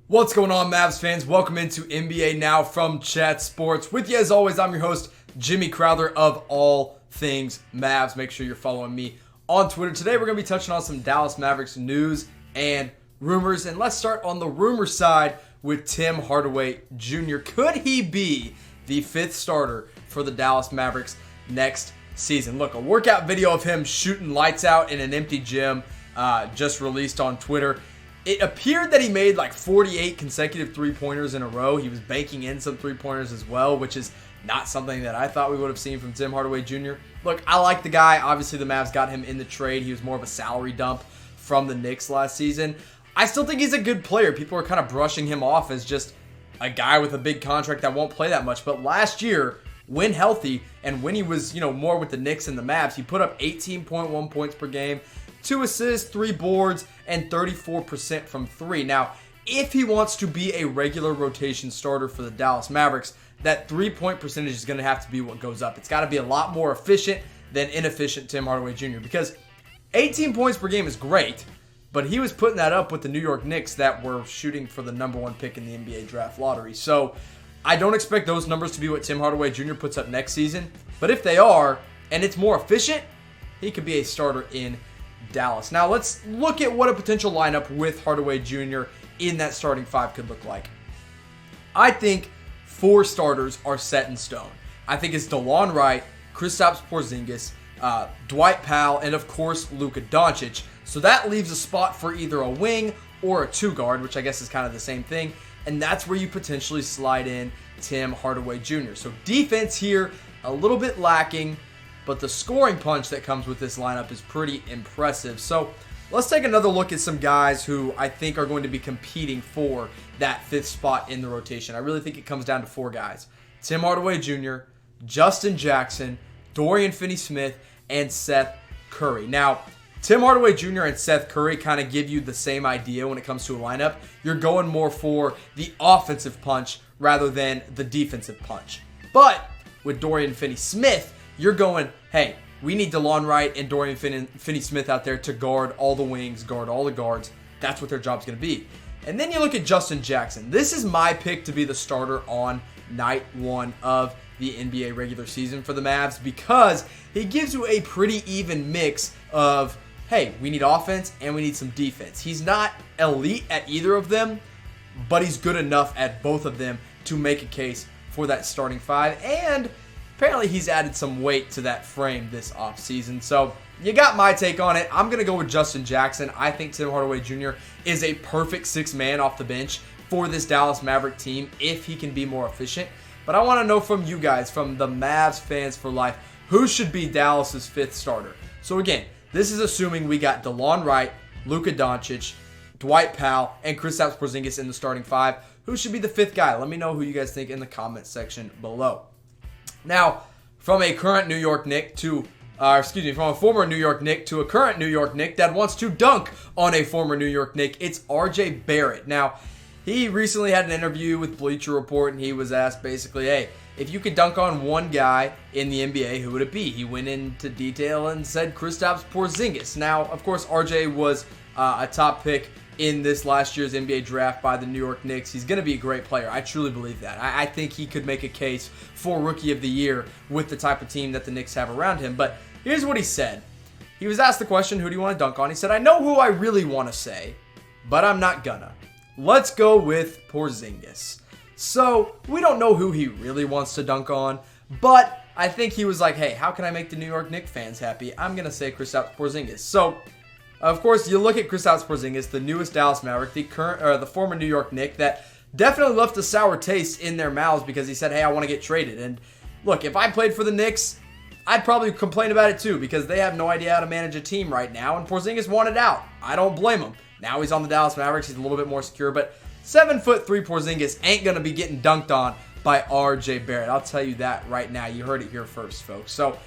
What's going on, Mavs fans? Welcome into NBA Now from Chat Sports. With you as always, I'm your host, Jimmy Crowther of All Things Mavs. Make sure you're following me on Twitter. Today we're going to be touching on some Dallas Mavericks news and rumors. And let's start on the rumor side with Tim Hardaway Jr. Could he be the fifth starter for the Dallas Mavericks next season? Look, a workout video of him shooting lights out in an empty gym just released on Twitter. It appeared that he made like 48 consecutive three-pointers in a row. He was banking in some three-pointers as well, which is not something that I thought we would have seen from Tim Hardaway Jr. Look, I like the guy. Obviously, the Mavs got him in the trade. He was more of a salary dump from the Knicks last season. I still think he's a good player. People are kind of brushing him off as just a guy with a big contract that won't play that much. But last year, when healthy and when he was, more with the Knicks and the Mavs, he put up 18.1 points per game, 2 assists, 3 boards, and 34% from 3. Now, if he wants to be a regular rotation starter for the Dallas Mavericks, that 3-point percentage is going to have to be what goes up. It's got to be a lot more efficient than inefficient Tim Hardaway Jr. because 18 points per game is great, but he was putting that up with the New York Knicks that were shooting for the number 1 pick in the NBA draft lottery. So I don't expect those numbers to be what Tim Hardaway Jr. puts up next season, but if they are, and it's more efficient, he could be a starter in Dallas. Now let's look at what a potential lineup with Hardaway Jr. in that starting 5 could look like. I think 4 starters are set in stone. I think it's Delon Wright, Kristaps Porzingis, Dwight Powell, and of course Luka Doncic. So that leaves a spot for either a wing or a 2-guard, which I guess is kind of the same thing. And that's where you potentially slide in Tim Hardaway Jr. So defense here, a little bit lacking, but the scoring punch that comes with this lineup is pretty impressive. So let's take another look at some guys who I think are going to be competing for that 5th spot in the rotation. I really think it comes down to 4 guys. Tim Hardaway Jr., Justin Jackson, Dorian Finney-Smith, and Seth Curry. Now, Tim Hardaway Jr. and Seth Curry kind of give you the same idea when it comes to a lineup. You're going more for the offensive punch rather than the defensive punch. But with Dorian Finney-Smith, you're going, hey, we need Delon Wright and Dorian Finney-Smith out there to guard all the wings, guard all the guards. That's what their job's going to be. And then you look at Justin Jackson. This is my pick to be the starter on night 1 of the NBA regular season for the Mavs because he gives you a pretty even mix of, hey, we need offense and we need some defense. He's not elite at either of them, but he's good enough at both of them to make a case for that starting 5. And apparently he's added some weight to that frame this offseason. So you got my take on it. I'm going to go with Justin Jackson. I think Tim Hardaway Jr. is a perfect 6th man off the bench for this Dallas Maverick team if he can be more efficient. But I want to know from you guys, from the Mavs fans for life, who should be Dallas's 5th starter? So again, this is assuming we got Delon Wright, Luka Doncic, Dwight Powell, and Kristaps Porzingis in the starting 5. Who should be the 5th guy? Let me know who you guys think in the comment section below. Now, from a current New York Knick from a former New York Knick to a current New York Knick that wants to dunk on a former New York Knick, it's RJ Barrett. Now, he recently had an interview with Bleacher Report, and he was asked basically, hey, if you could dunk on one guy in the NBA, who would it be? He went into detail and said Kristaps Porzingis. Now, of course, RJ was a top pick in this last year's NBA draft by the New York Knicks. He's going to be a great player. I truly believe that. I think he could make a case for Rookie of the Year with the type of team that the Knicks have around him. But here's what he said. He was asked the question, who do you want to dunk on? He said, I know who I really want to say, but I'm not gonna. Let's go with Porzingis. So we don't know who he really wants to dunk on, but I think he was like, hey, how can I make the New York Knicks fans happy? I'm going to say Kristaps Porzingis. So of course, you look at Kristaps Porzingis, the newest Dallas Maverick, the former New York Knick that definitely left a sour taste in their mouths because he said, hey, I want to get traded. And look, if I played for the Knicks, I'd probably complain about it too because they have no idea how to manage a team right now, and Porzingis wanted out. I don't blame him. Now he's on the Dallas Mavericks. He's a little bit more secure, but 7'3" Porzingis ain't going to be getting dunked on by RJ Barrett. I'll tell you that right now. You heard it here first, folks. So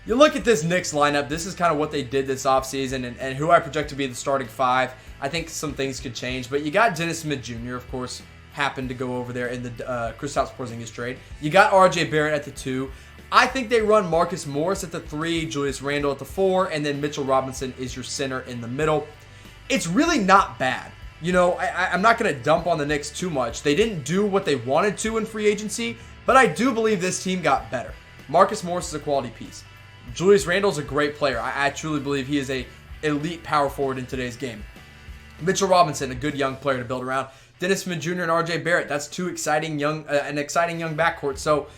you look at this Knicks lineup. This is kind of what they did this offseason and who I project to be the starting 5. I think some things could change, but you got Dennis Smith Jr., of course, happened to go over there in the Kristaps Porzingis trade. You got RJ Barrett at the 2. I think they run Marcus Morris at the 3, Julius Randle at the 4, and then Mitchell Robinson is your center in the middle. It's really not bad. I'm not going to dump on the Knicks too much. They didn't do what they wanted to in free agency, but I do believe this team got better. Marcus Morris is a quality piece. Julius Randle's a great player. I truly believe he is a elite power forward in today's game. Mitchell Robinson, a good young player to build around. Dennis Smith Jr. and RJ Barrett, that's an exciting young backcourt. So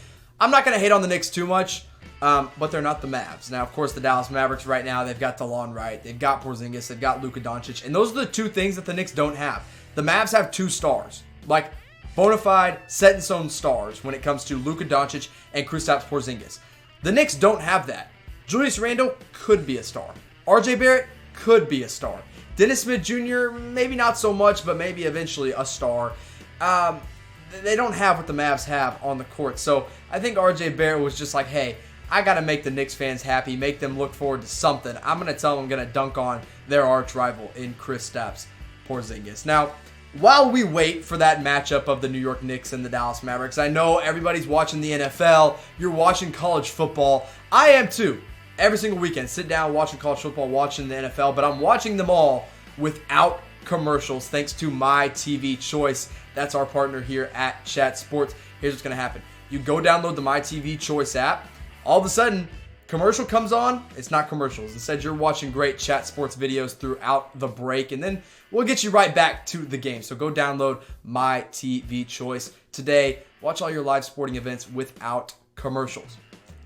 I'm not going to hate on the Knicks too much, but they're not the Mavs. Now, of course, the Dallas Mavericks right now, they've got Delon Wright, they've got Porzingis, they've got Luka Doncic, and those are the two things that the Knicks don't have. The Mavs have two stars, like bona fide, set-in-stone stars when it comes to Luka Doncic and Kristaps Porzingis. The Knicks don't have that. Julius Randle could be a star. RJ Barrett could be a star. Dennis Smith Jr., maybe not so much, but maybe eventually a star. They don't have what the Mavs have on the court. So I think RJ Barrett was just like, hey, I got to make the Knicks fans happy, make them look forward to something. I'm going to tell them I'm going to dunk on their arch rival in Kristaps Porzingis. Now, while we wait for that matchup of the New York Knicks and the Dallas Mavericks, I know everybody's watching the NFL. You're watching college football. I am too. Every single weekend, sit down watching college football, watching the NFL, but I'm watching them all without commercials thanks to My TV Choice. That's our partner here at Chat Sports. Here's what's going to happen. You go download the My TV Choice app. All of a sudden, commercial comes on. It's not commercials. Instead, you're watching great Chat Sports videos throughout the break, and then we'll get you right back to the game. So go download My TV Choice today. Watch all your live sporting events without commercials.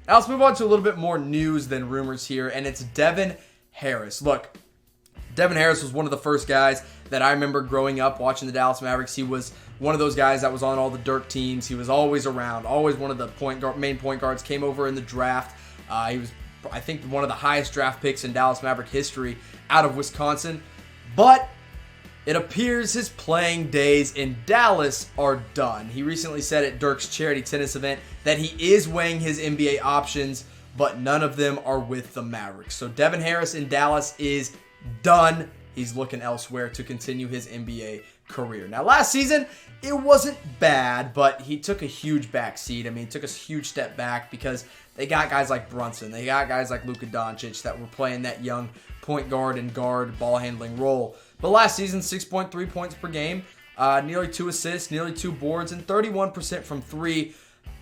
Now let's move on to a little bit more news than rumors here, and it's Devin Harris. Look, Devin Harris was one of the first guys that I remember growing up watching the Dallas Mavericks. He was one of those guys that was on all the Dirk teams. He was always around, always one of the main point guards, came over in the draft. He was, I think, one of the highest draft picks in Dallas Maverick history out of Wisconsin. But it appears his playing days in Dallas are done. He recently said at Dirk's charity tennis event that he is weighing his NBA options, but none of them are with the Mavericks. So Devin Harris in Dallas is done. He's looking elsewhere to continue his NBA career. Now, last season, it wasn't bad, but he took a huge backseat. I mean, he took a huge step back because they got guys like Brunson. They got guys like Luka Doncic that were playing that young point guard and guard ball handling role. But last season, 6.3 points per game, nearly 2 assists, nearly 2 boards, and 31% from 3.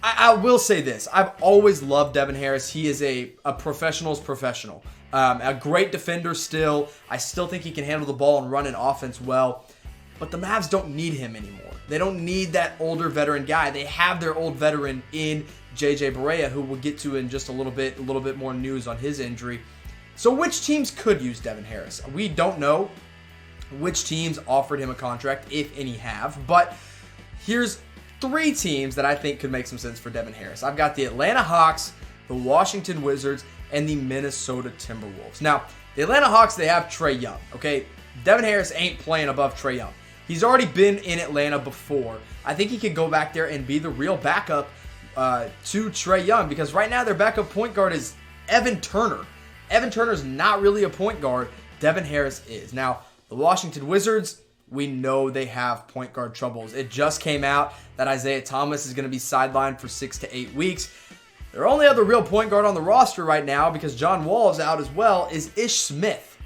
I will say this. I've always loved Devin Harris. He is a professional's professional. A great defender still. I still think he can handle the ball and run an offense well. But the Mavs don't need him anymore. They don't need that older veteran guy. They have their old veteran in JJ Barea, who we'll get to in just a little bit more news on his injury. So which teams could use Devin Harris? We don't know which teams offered him a contract, if any have. But here's 3 teams that I think could make some sense for Devin Harris. I've got the Atlanta Hawks, the Washington Wizards, and the Minnesota Timberwolves. Now, the Atlanta Hawks, they have Trae Young, okay? Devin Harris ain't playing above Trae Young. He's already been in Atlanta before. I think he could go back there and be the real backup to Trae Young, because right now their backup point guard is Evan Turner. Evan Turner's not really a point guard. Devin Harris is. Now, the Washington Wizards, we know they have point guard troubles. It just came out that Isaiah Thomas is going to be sidelined for 6 to 8 weeks. Their only other real point guard on the roster right now, because John Wall is out as well, is Ish Smith.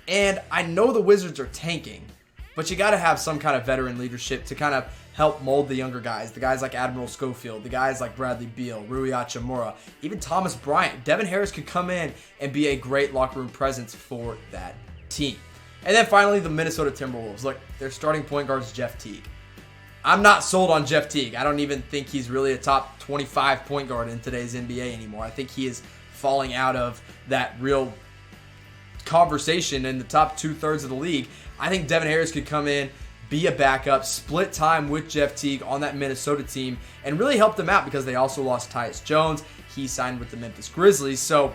And I know the Wizards are tanking, but you got to have some kind of veteran leadership to kind of help mold the younger guys. The guys like Admiral Schofield, the guys like Bradley Beal, Rui Hachimura, even Thomas Bryant. Devin Harris could come in and be a great locker room presence for that team. And then finally, the Minnesota Timberwolves. Look, their starting point guard is Jeff Teague. I'm not sold on Jeff Teague. I don't even think he's really a top 25 point guard in today's NBA anymore. I think he is falling out of that real conversation in the top 2/3 of the league. I think Devin Harris could come in, be a backup, split time with Jeff Teague on that Minnesota team, and really help them out because they also lost Tyus Jones. He signed with the Memphis Grizzlies. So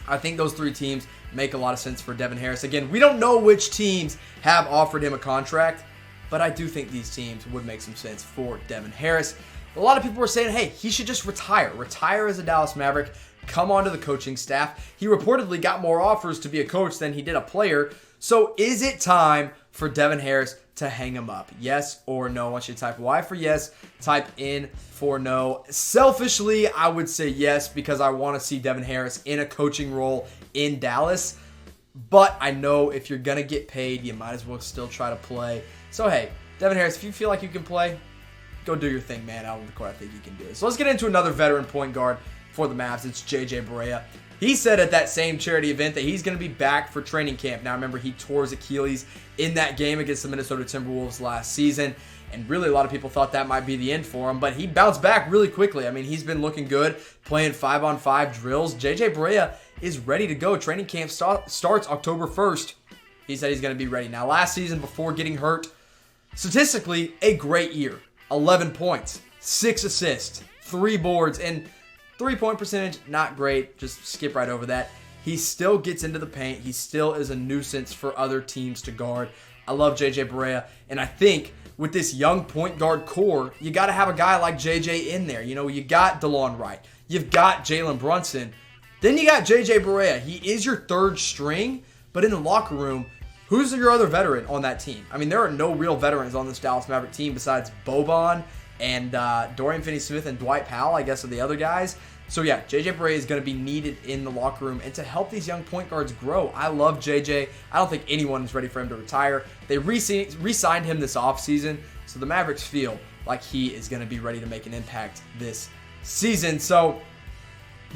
I think those 3 teams make a lot of sense for Devin Harris. Again, we don't know which teams have offered him a contract, but I do think these teams would make some sense for Devin Harris. A lot of people were saying, hey, he should just retire. Retire as a Dallas Maverick, come onto the coaching staff. He reportedly got more offers to be a coach than he did a player. So is it time for Devin Harris to hang him up? Yes or no? I want you to type Y for yes, type in for no. Selfishly, I would say yes, because I want to see Devin Harris in a coaching role in Dallas. But I know if you're going to get paid, you might as well still try to play. So, hey, Devin Harris, if you feel like you can play, go do your thing, man. Out on the court, I think you can do it. So let's get into another veteran point guard for the Mavs. It's RJ Barea. He said at that same charity event that he's going to be back for training camp. Now, remember, he tore his Achilles in that game against the Minnesota Timberwolves last season. And really, a lot of people thought that might be the end for him. But he bounced back really quickly. I mean, he's been looking good, playing 5-on-5 drills. RJ Barea is ready to go. Training camp starts October 1st. He said he's going to be ready. Now, last season, before getting hurt, statistically, a great year. 11 points, 6 assists, 3 boards, and three-point percentage, not great. Just skip right over that. He still gets into the paint. He still is a nuisance for other teams to guard. I love JJ Barea, and I think with this young point guard core, you got to have a guy like JJ in there. You know, you got Delon Wright. You've got Jalen Brunson. Then you got JJ Barea. He is your third string, but in the locker room, who's your other veteran on that team? I mean, there are no real veterans on this Dallas Maverick team besides Boban and Dorian Finney-Smith and Dwight Powell, I guess, are the other guys. So, yeah, JJ Barea is going to be needed in the locker room and to help these young point guards grow. I love JJ. I don't think anyone is ready for him to retire. They re-signed him this offseason, so the Mavericks feel like he is going to be ready to make an impact this season. So,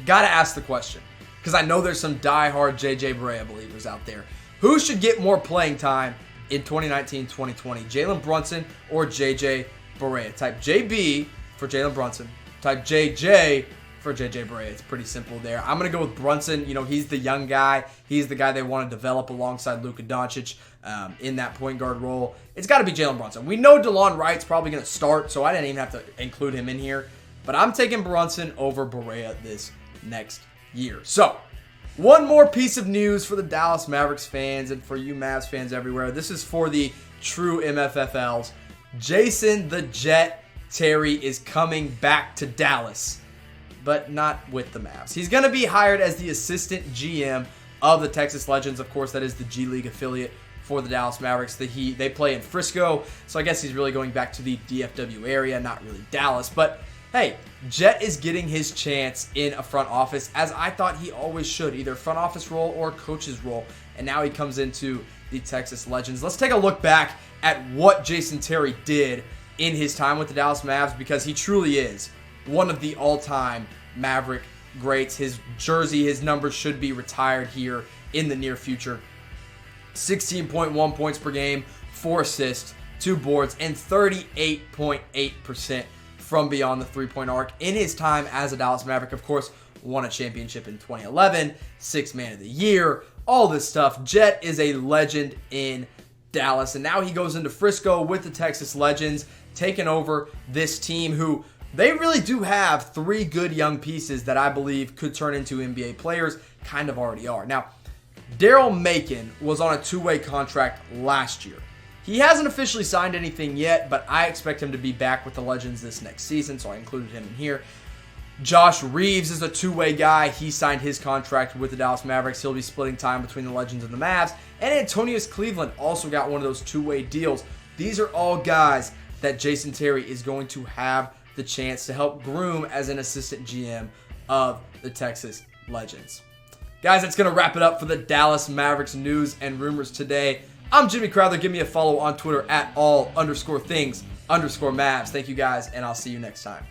got to ask the question, because I know there's some diehard JJ Barea believers out there. Who should get more playing time in 2019-2020? Jalen Brunson or JJ Barea? Type JB for Jalen Brunson. Type JJ for JJ Barea. It's pretty simple there. I'm going to go with Brunson. You know, he's the young guy. He's the guy they want to develop alongside Luka Doncic in that point guard role. It's got to be Jalen Brunson. We know Delon Wright's probably going to start, so I didn't even have to include him in here. But I'm taking Brunson over Barea this next year. So, one more piece of news for the Dallas Mavericks fans and for you Mavs fans everywhere. This is for the true MFFLs. Jason the Jet Terry is coming back to Dallas, but not with the Mavs. He's going to be hired as the assistant GM of the Texas Legends. Of course, that is the G League affiliate for the Dallas Mavericks. They play in Frisco, so I guess he's really going back to the DFW area, not really Dallas. But hey, Jet is getting his chance in a front office, as I thought he always should, either front office role or coach's role. And now he comes into the Texas Legends. Let's take a look back at what Jason Terry did in his time with the Dallas Mavs, because he truly is one of the all-time Maverick greats. His jersey, his numbers should be retired here in the near future. 16.1 points per game, 4 assists, 2 boards, and 38.8% from beyond the three-point arc in his time as a Dallas Maverick. Of course, won a championship in 2011, 6th man of the year, all this stuff. Jet is a legend in Dallas, and now he goes into Frisco with the Texas Legends, taking over this team who they really do have 3 good young pieces that I believe could turn into NBA players, kind of already are. Now, Daryl Macon was on a 2-way contract last year. He hasn't officially signed anything yet, but I expect him to be back with the Legends this next season, so I included him in here. Josh Reeves is a 2-way guy. He signed his contract with the Dallas Mavericks. He'll be splitting time between the Legends and the Mavs. And Antonius Cleveland also got one of those 2-way deals. These are all guys that Jason Terry is going to have the chance to help groom as an assistant GM of the Texas Legends. Guys, that's going to wrap it up for the Dallas Mavericks news and rumors today. I'm Jimmy Crowther. Give me a follow on Twitter at all_things_Mavs. Thank you guys, and I'll see you next time.